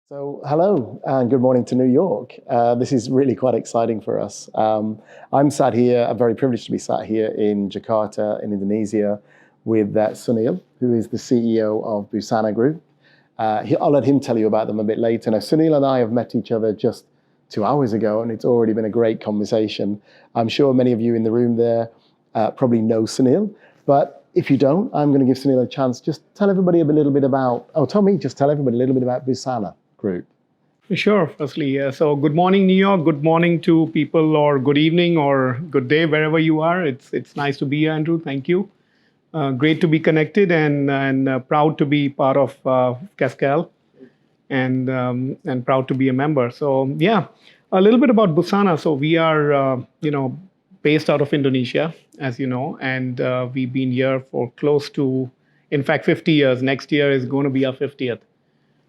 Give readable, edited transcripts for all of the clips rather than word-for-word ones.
So, hello and good morning to New York. This is really quite exciting for us. I'm sat here, I'm very privileged to be sat here in Jakarta, in Indonesia, with Sunil, who is the CEO of Busana Group. I'll let him tell you about them a bit later. Now, Sunil and I have met each other just 2 hours ago, and it's already been a great conversation. I'm sure many of you in the room there probably know Sunil, but if you don't, I'm going to give Sunil a chance. Just tell everybody a little bit about, just tell everybody a little bit about Busana Group. Sure. Firstly, so good morning, New York. Good morning to people, or good evening, or good day, wherever you are. It's nice to be here, Andrew. Thank you. Great to be connected, and proud to be part of Cascale, and proud to be a member. So yeah, a little bit about Busana. So we are based out of Indonesia, as you know, and we've been here for close to, in fact, 50 years. Next year is going to be our 50th.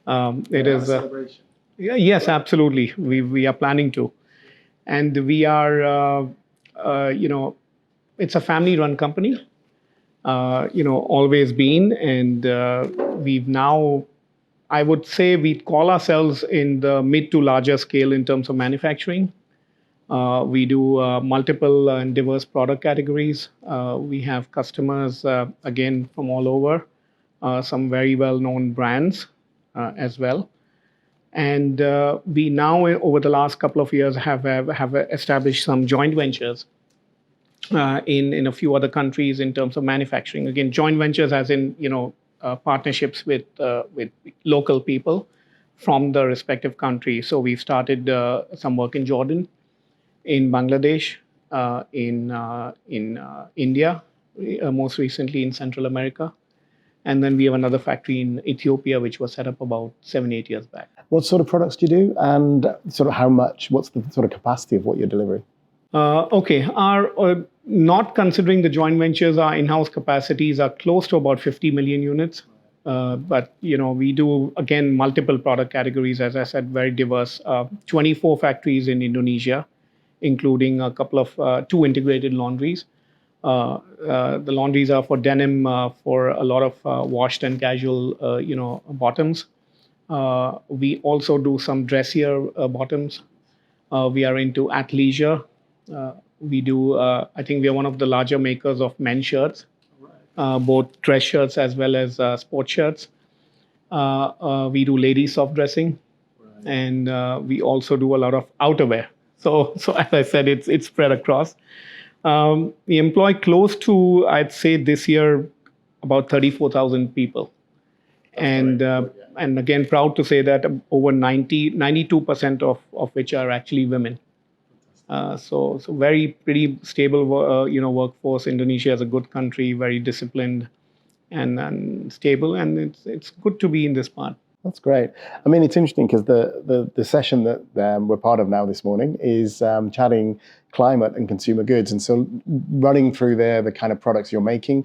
It is a celebration. Yes, absolutely. We are planning to, and we are it's a family-run company. Always been, and we've now, I would say, we call ourselves in the mid to larger scale in terms of manufacturing. We do multiple and diverse product categories. We have customers again from all over, some very well-known brands as well. And we now, over the last couple of years, have established some joint ventures in a few other countries in terms of manufacturing. Again, joint ventures as in, partnerships with local people from the respective countries. So we've started some work in Jordan, in Bangladesh, in India, most recently in Central America. And then we have another factory in Ethiopia, which was set up about 7-8 years back. What sort of products do you do, and sort of how much? What's the sort of capacity of what you're delivering? Okay, our not considering the joint ventures, our in-house capacities are close to about 50 million units. But we do again multiple product categories, as I said, very diverse. 24 factories in Indonesia, including a couple of two integrated laundries. The laundries are for denim, for a lot of washed and casual, bottoms. We also do some dressier bottoms. We are into athleisure. We do. I think we are one of the larger makers of men's shirts, both dress shirts as well as sport shirts. We do ladies soft dressing, and we also do a lot of outerwear. So as I said, it's spread across. We employ close to, I'd say this year, about 34,000 people. And again, proud to say that over 92% of which are actually women. So very pretty stable, workforce. Indonesia is a good country, very disciplined and stable, and it's good to be in this part. That's great. I mean, it's interesting because the session that we're part of now this morning is chatting climate and consumer goods. And so running through there, the kind of products you're making,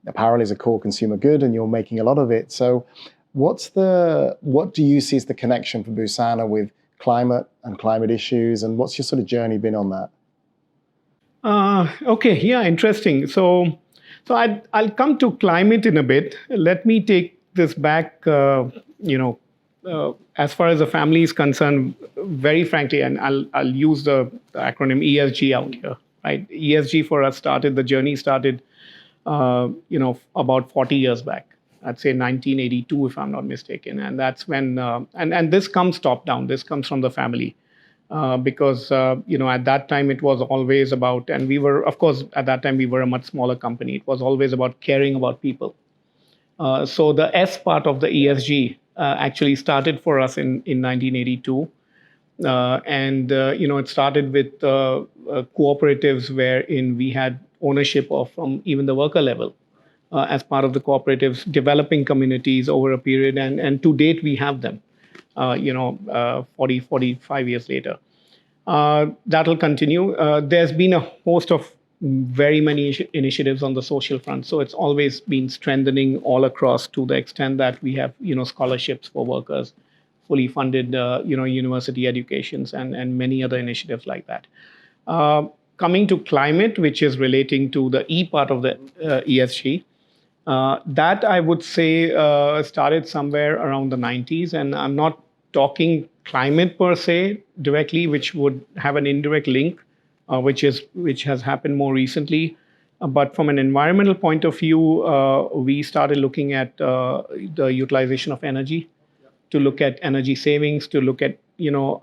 apparel is a core consumer good and you're making a lot of it. So what do you see as the connection for Busana with climate and climate issues? And what's your sort of journey been on that? Okay, yeah, interesting. So I'll come to climate in a bit. Let me take this back, as far as the family is concerned, very frankly, and I'll use the acronym ESG out here, right? ESG for us the journey started, about 40 years back. I'd say 1982, if I'm not mistaken. And that's when, and this comes top down, this comes from the family. Because, at that time it was always about, and we were, of course, at that time we were a much smaller company. It was always about caring about people. So the S part of the ESG actually started for us in 1982. And it started with cooperatives wherein we had ownership of from even the worker level as part of the cooperatives, developing communities over a period. And to date, we have them, 45 years later. That'll continue. There's been a host of very many initiatives on the social front. So it's always been strengthening all across to the extent that we have, scholarships for workers, fully funded, university educations and many other initiatives like that. Coming to climate, which is relating to the E part of the ESG, that I would say started somewhere around the 90s. And I'm not talking climate per se directly, which would have an indirect link, which has happened more recently. But from an environmental point of view, we started looking at the utilization of energy, to look at energy savings, to look at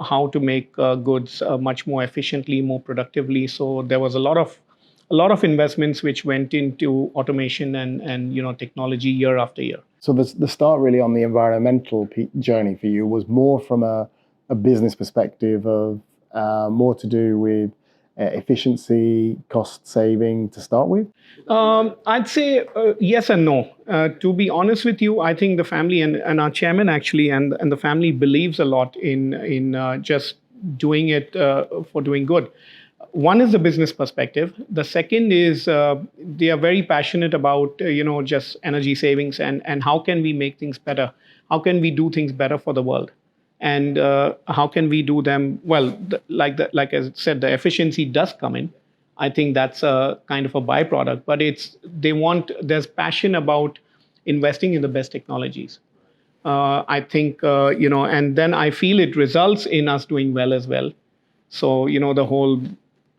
how to make goods much more efficiently, more productively. So there was a lot of investments which went into automation and technology year after year. So the start really on the environmental journey for you was more from a business perspective of more to do with efficiency, cost saving to start with? I'd say yes and no. To be honest with you, I think the family and our chairman actually and the family believes a lot in just doing it for doing good. One is the business perspective. The second is they are very passionate about just energy savings and how can we make things better? How can we do things better for the world? And how can we do them well? Like I said, the efficiency does come in. I think that's a kind of a byproduct, but there's passion about investing in the best technologies. I think and then I feel it results in us doing well as well. So the whole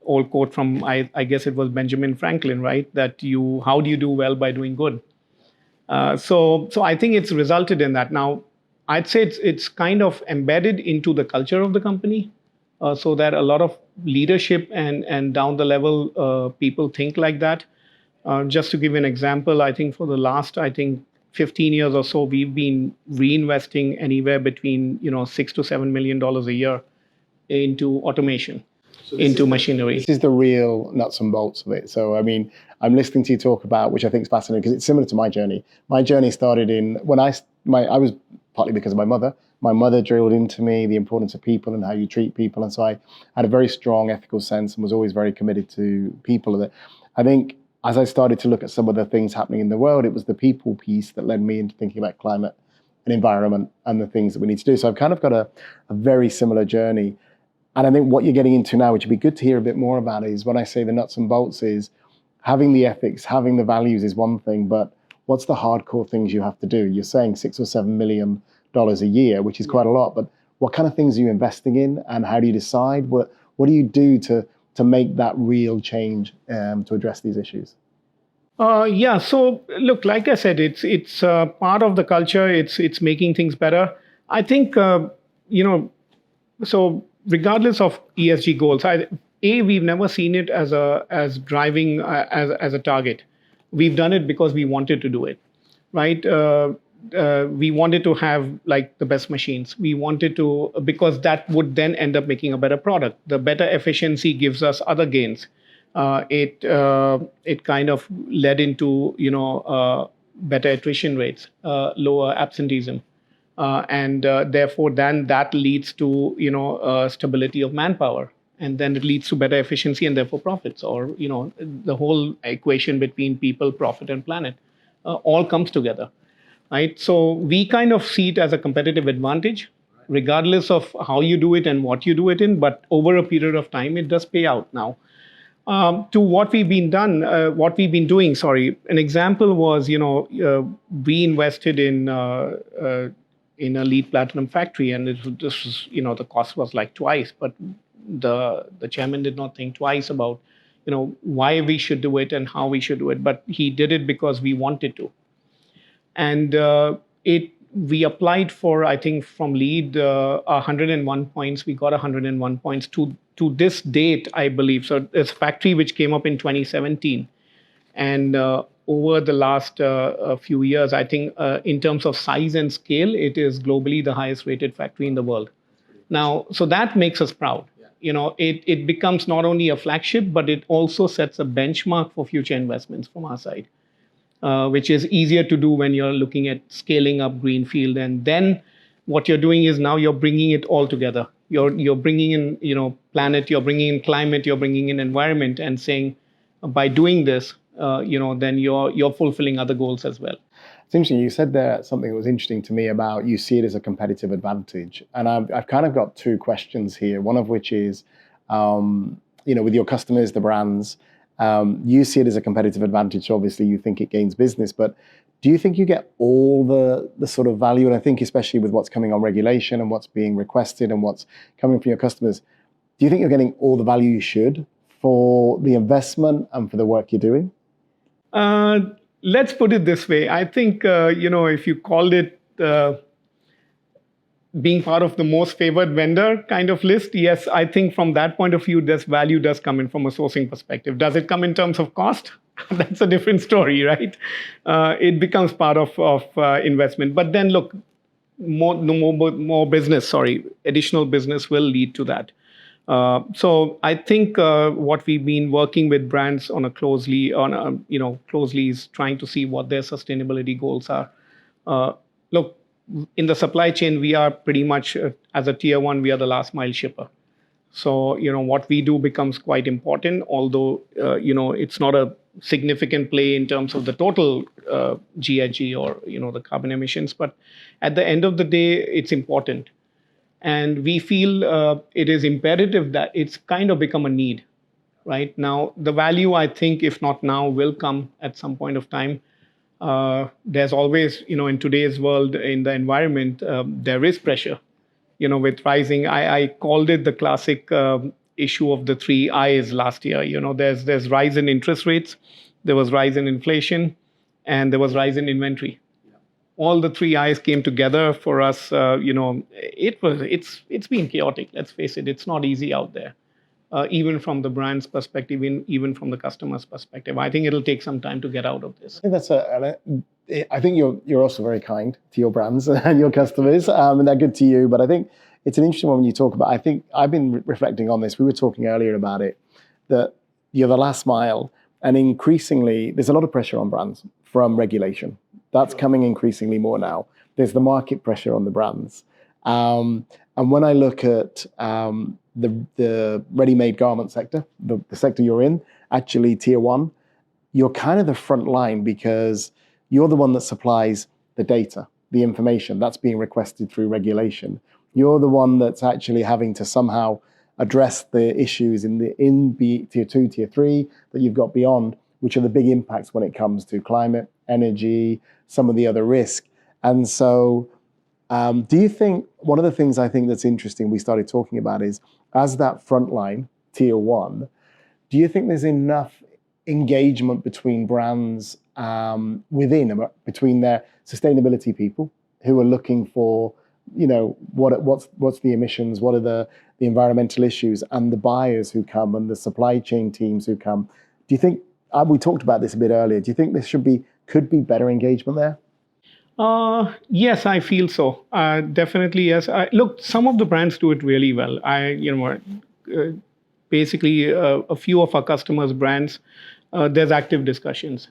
old quote from I guess it was Benjamin Franklin, right? That how do you do well? By doing good. So I think it's resulted in that. Now, I'd say it's kind of embedded into the culture of the company, so that a lot of leadership and down the level people think like that. Just to give you an example, I think for the last 15 years or so, we've been reinvesting anywhere between $6 to $7 million a year into automation, into machinery. This is the real nuts and bolts of it. So, I mean, I'm listening to you talk about, which I think is fascinating because it's similar to my journey. My journey started when I was partly because of my mother. My mother drilled into me the importance of people and how you treat people. And so I had a very strong ethical sense and was always very committed to people. I think as I started to look at some of the things happening in the world, it was the people piece that led me into thinking about climate and environment and the things that we need to do. So I've kind of got a very similar journey. And I think what you're getting into now, which would be good to hear a bit more about, is when I say the nuts and bolts is having the ethics, having the values is one thing, but what's the hardcore things you have to do? You're saying $6 or $7 million a year, which is quite a lot, but what kind of things are you investing in and how do you decide? What do you do to make that real change to address these issues? Yeah. So look, like I said, it's part of the culture. It's making things better. I think so regardless of ESG goals, we've never seen it as driving as a target. We've done it because we wanted to do it, right? We wanted to have like the best machines. We wanted to, because that would then end up making a better product. The better efficiency gives us other gains. It kind of led into better attrition rates, lower absenteeism, and therefore then that leads to stability of manpower, and then it leads to better efficiency and therefore profits, or the whole equation between people, profit, and planet all comes together, right? So we kind of see it as a competitive advantage, regardless of how you do it and what you do it in. But over a period of time, it does pay out now. To what we've been doing. Sorry, an example was we invested in a LEED Platinum factory, and this was the cost was like twice, but the chairman did not think twice about why we should do it and how we should do it, but he did it because we wanted to. And we applied for, I think, from LEED 101 points. We got 101 points to this date, I believe. So it's a factory which came up in 2017, and over the last few years, I think in terms of size and scale, it is globally the highest rated factory in the world. Now, so that makes us proud. It becomes not only a flagship, but it also sets a benchmark for future investments from our side, which is easier to do when you're looking at scaling up greenfield. And then what you're doing is now you're bringing it all together. You're bringing in planet, you're bringing in climate, you're bringing in environment, and saying by doing this, then you're fulfilling other goals as well. It's interesting. You said there something that was interesting to me about you see it as a competitive advantage, and I've kind of got two questions here. One of which is, with your customers, the brands, You see it as a competitive advantage. Obviously, you think it gains business, but do you think you get all the sort of value? And I think especially with what's coming on regulation and what's being requested and what's coming from your customers, do you think you're getting all the value you should for the investment and for the work you're doing? Let's put it this way. I think, if you called it being part of the most favored vendor kind of list, yes, I think from that point of view, this value does come in from a sourcing perspective. Does it come in terms of cost? That's a different story, right? It becomes part of investment. But then look, more business, additional business will lead to that. So I think what we've been working with brands closely is trying to see what their sustainability goals are. Look, in the supply chain, we are pretty much as a tier one, we are the last mile shipper. So what we do becomes quite important, although it's not a significant play in terms of the total GHG or the carbon emissions. But at the end of the day, it's important. And we feel it is imperative that it's kind of become a need. Right now, the value, I think, if not now, will come at some point of time. There's always, in today's world, in the environment, there is pressure, with rising. I called it the classic issue of the three I's last year. There's rise in interest rates, there was rise in inflation, and there was rise in inventory. All the three I's came together for us. It's been chaotic. Let's face it. It's not easy out there, even from the brand's perspective, even from the customer's perspective. I think it'll take some time to get out of this. I think you're also very kind to your brands and your customers, and they're good to you. But I think it's an interesting one when you talk about. I think I've been reflecting on this. We were talking earlier about it, that you're the last mile, and increasingly there's a lot of pressure on brands from regulation. That's coming increasingly more now. There's the market pressure on the brands. And when I look at the ready-made garment sector, the sector you're in, actually tier one, you're kind of the front line because you're the one that supplies the data, the information that's being requested through regulation. You're the one that's actually having to somehow address the issues in tier two, tier three that you've got beyond, which are the big impacts when it comes to climate, energy, some of the other risk. And so do you think, one of the things I think that's interesting we started talking about is, as that frontline, tier one, do you think there's enough engagement between brands between their sustainability people who are looking for, what's the emissions, what are the environmental issues, and the buyers who come and the supply chain teams who come? Do you think, we talked about this a bit earlier, do you think there could be better engagement there? Yes, I feel so. Definitely, yes. Look, some of the brands do it really well. Basically, a few of our customers' brands, there's active discussions.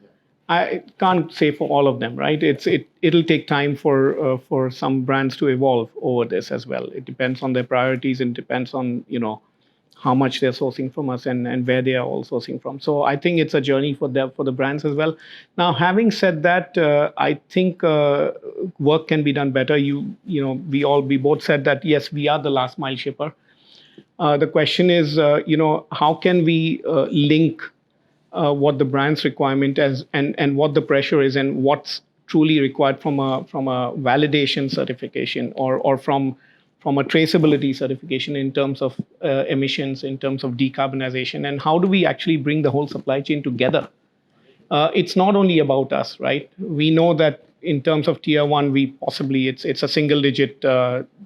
I can't say for all of them, right? It'll take time for some brands to evolve over this as well. It depends on their priorities, and depends on how much they're sourcing from us and where they are all sourcing from. So I think it's a journey for the brands as well. Now, having said that, I think work can be done better. We both said that yes, we are the last mile shipper. The question is, how can we link what the brand's requirement is and what the pressure is, and what's truly required from a validation certification or from a traceability certification in terms of emissions, in terms of decarbonization, and how do we actually bring the whole supply chain together? It's not only about us, right? We know that in terms of tier one, it's a single digit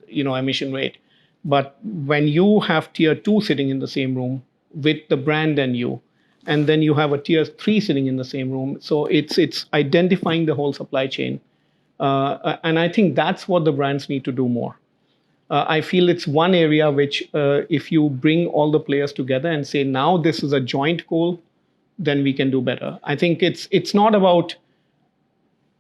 emission rate. But when you have tier two sitting in the same room with the brand and you, and then you have a tier three sitting in the same room, so it's identifying the whole supply chain, and I think that's what the brands need to do more. I feel it's one area which, if you bring all the players together and say, now this is a joint goal, then we can do better. I think it's not about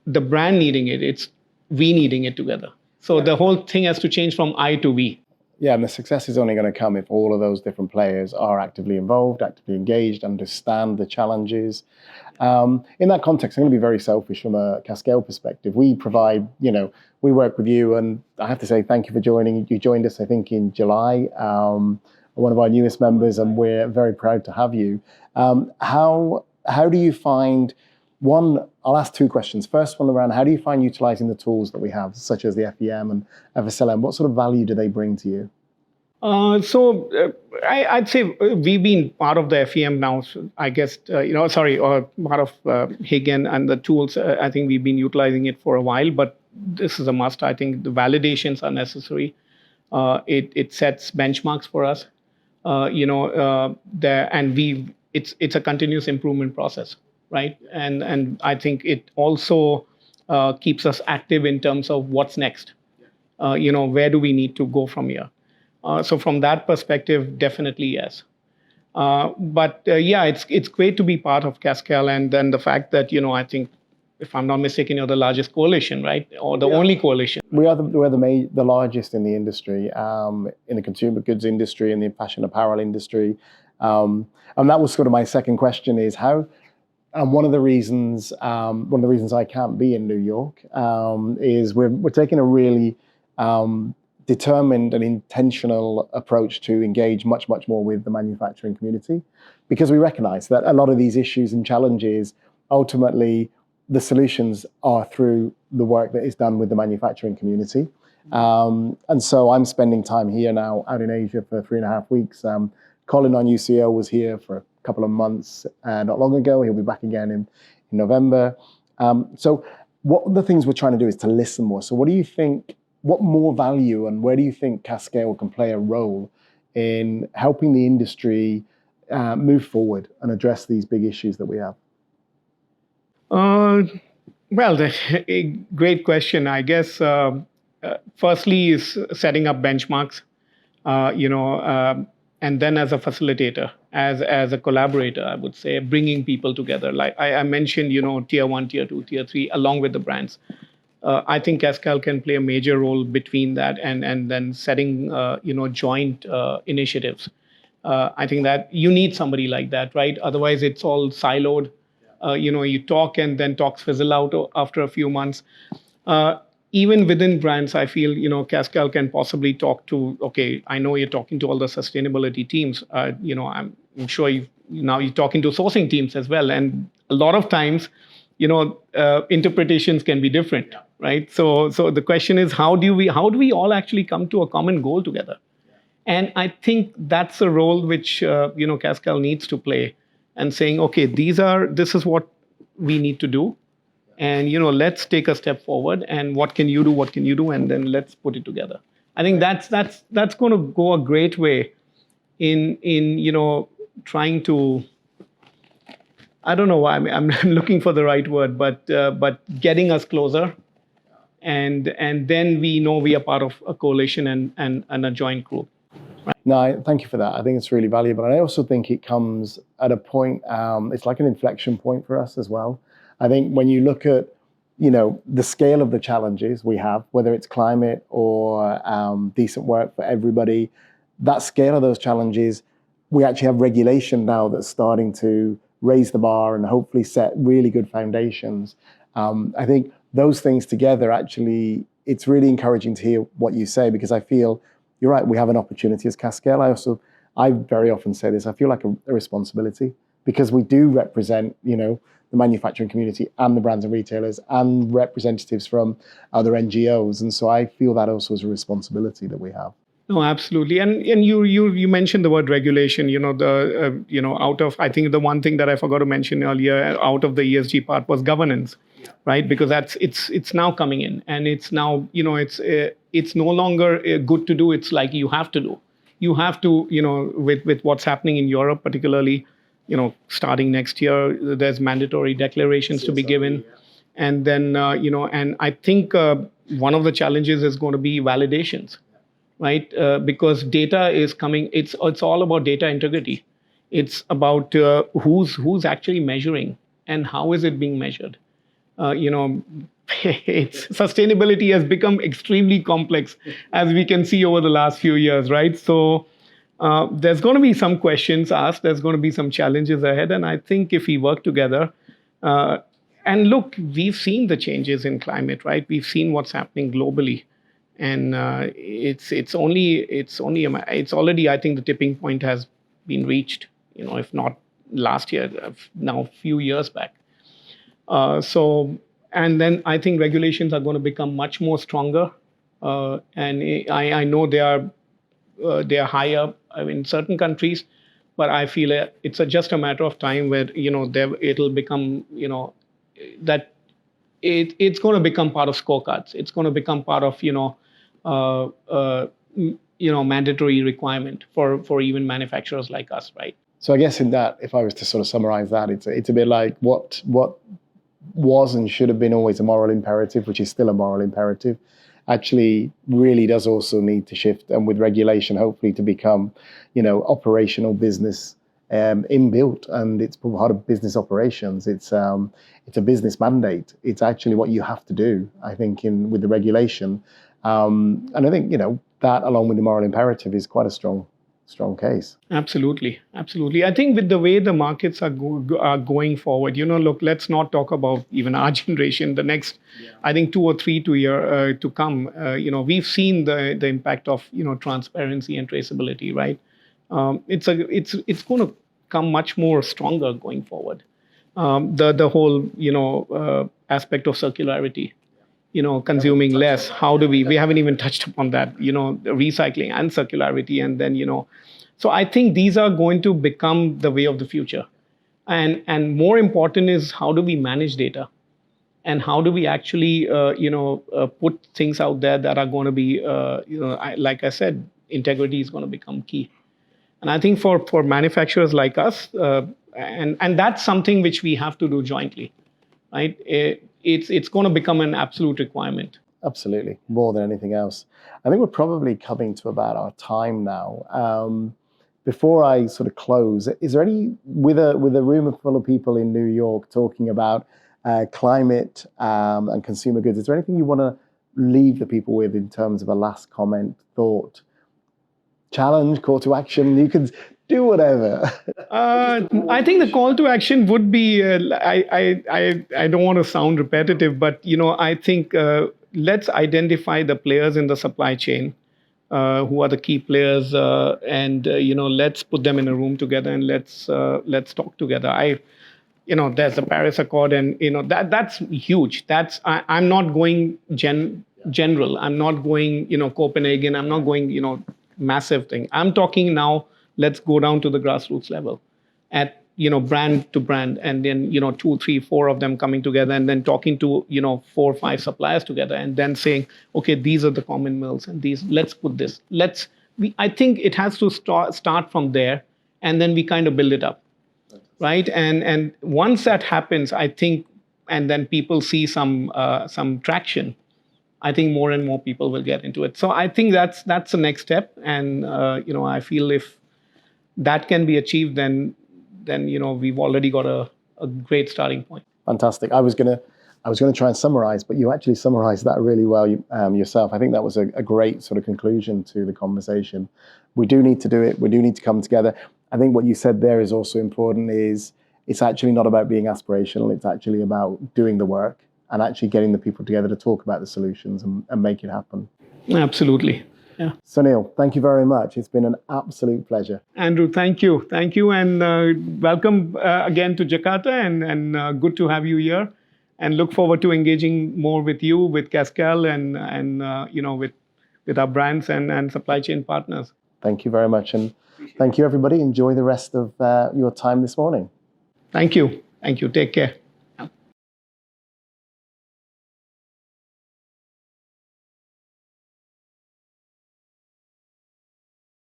the brand needing it, it's we needing it together. So the whole thing has to change from I to we. Yeah, and the success is only going to come if all of those different players are actively involved, actively engaged, understand the challenges. In that context, I'm going to be very selfish from a Cascale perspective. We provide, we work with you, and I have to say thank you for joining. You joined us, I think, in July, one of our newest members, and we're very proud to have you. How do you find, one, I'll ask two questions. First one around, how do you find utilizing the tools that we have, such as the FEM and FSLM? What sort of value do they bring to you? I'd say we've been part of the FEM now, so I guess, or part of HIG and the tools. I think we've been utilizing it for a while, but this is a must. I think the validations are necessary. It sets benchmarks for us, it's a continuous improvement process, right? And I think it also keeps us active in terms of what's next. Where do we need to go from here? So from that perspective, definitely yes. It's great to be part of Cascale, and then the fact that I think, if I'm not mistaken, you're the largest coalition, right, or the only coalition. We're the largest in the industry, in the consumer goods industry, in the fashion apparel industry, and that was sort of my second question: is how. And one of the reasons I can't be in New York is we're taking a really determined and intentional approach to engage much more with the manufacturing community, because we recognize that a lot of these issues and challenges, ultimately, the solutions are through the work that is done with the manufacturing community. And so I'm spending time here now out in Asia for 3.5 weeks. Colin, our new CEO, was here for a couple of months not long ago. He'll be back again in November. So what the things we're trying to do is to listen more. So what do you think, what more value and where do you think Cascale can play a role in helping the industry move forward and address these big issues that we have? A great question. I guess firstly is setting up benchmarks, and then as a facilitator, as a collaborator, I would say, bringing people together. Like I mentioned, tier 1, tier 2, tier 3, along with the brands. I think Cascale can play a major role between that and then setting, joint initiatives. I think that you need somebody like that, right? Otherwise, it's all siloed. You talk and then talks fizzle out after a few months. Even within brands, I feel, Cascale can possibly talk to, okay, I know you're talking to all the sustainability teams. I'm sure you're talking to sourcing teams as well. And a lot of times, interpretations can be different, right? So the question is, how do we all actually come to a common goal together? And I think that's a role which, Cascale needs to play, and saying, okay, this is what we need to do. And, let's take a step forward, and what can you do? And then let's put it together. I think that's going to go a great way in trying to, I don't know why, I'm looking for the right word, but getting us closer. And then we know we are part of a coalition and a joint group. Right? No, thank you for that. I think it's really valuable. And I also think it comes at a point, it's like an inflection point for us as well. I think when you look at, the scale of the challenges we have, whether it's climate or decent work for everybody, that scale of those challenges, we actually have regulation now that's starting to raise the bar and hopefully set really good foundations. I think those things together, actually, it's really encouraging to hear what you say, because I feel you're right, we have an opportunity as Cascale. I very often say this, I feel like a responsibility, because we do represent, the manufacturing community and the brands and retailers and representatives from other NGOs. And so I feel that also is a responsibility that we have. No, absolutely. And you mentioned the word regulation, I think the one thing that I forgot to mention earlier out of the ESG part was governance, right? Because it's now coming in, and it's now, it's no longer good to do. It's like you have to do. You have to, with what's happening in Europe, particularly, starting next year, there's mandatory declarations to be given. And then, and I think one of the challenges is going to be validations, right? Because data is coming, it's all about data integrity. It's about who's actually measuring and how is it being measured. Sustainability has become extremely complex, as we can see over the last few years, right? So there's going to be some questions asked, there's going to be some challenges ahead. And I think if we work together, and look, we've seen the changes in climate, right? We've seen what's happening globally. and it's already, I think, the tipping point has been reached. If not last year, now a few years back. And then I think regulations are going to become much more stronger, and I know they are higher in certain countries, but I feel it's just a matter of time where it'll become that it's going to become part of scorecards. It's going to become part of mandatory requirement for even manufacturers like us, right? So I guess in that, if I was to sort of summarize that, it's a bit like what was and should have been always a moral imperative, which is still a moral imperative, actually really does also need to shift, and with regulation hopefully to become operational business inbuilt, and it's part of business operations. It's a business mandate. It's actually what you have to do, I think, with the regulation, and I think that along with the moral imperative is quite a strong case. Absolutely. I think with the way the markets are going forward, look, let's not talk about even our generation. The next, I think 2 or 3 to come. We've seen the impact of transparency and traceability, right? It's going to come much more stronger going forward. The whole aspect of circularity. Consuming less. How do we haven't even touched upon that, recycling and circularity. And then, so I think these are going to become the way of the future. And more important is how do we manage data, and how do we actually, put things out there that are going to be, like I said, integrity is going to become key. And I think for manufacturers like us, and that's something which we have to do jointly, right? It's going to become an absolute requirement. Absolutely, more than anything else. I think we're probably coming to about our time now. Before I sort of close, is there any, with a room full of people in New York talking about climate and consumer goods, is there anything you want to leave the people with in terms of a last comment, thought, challenge, call to action? You can do whatever. I think the call to action would be, I don't want to sound repetitive, but I think let's identify the players in the supply chain who are the key players, and let's put them in a room together and let's talk together. There's the Paris Accord, and that's huge. I'm not going general. I'm not going Copenhagen. I'm not going massive thing. I'm talking now. Let's go down to the grassroots level, at brand to brand, and then 2, 3, 4 of them coming together, and then talking to 4 or 5 suppliers together, and then saying, okay, these are the common mills, and these. Let's put this. I think it has to start from there, and then we kind of build it up, right? And once that happens, I think, and then people see some traction, I think more and more people will get into it. So I think that's the next step, and I feel if that can be achieved, then we've already got a great starting point. Fantastic. I was gonna try and summarize, but you actually summarized that really well yourself. I think that was a great sort of conclusion to the conversation. We do need to do it. We do need to come together. I think what you said there is also important. Is it's actually not about being aspirational. It's actually about doing the work and actually getting the people together to talk about the solutions and make it happen. Absolutely. Yeah. Sunil, thank you very much. It's been an absolute pleasure. Andrew, thank you, and welcome again to Jakarta, and good to have you here. And look forward to engaging more with you, with Cascale, and with our brands and supply chain partners. Thank you very much, and thank you everybody. Enjoy the rest of your time this morning. Thank you. Take care.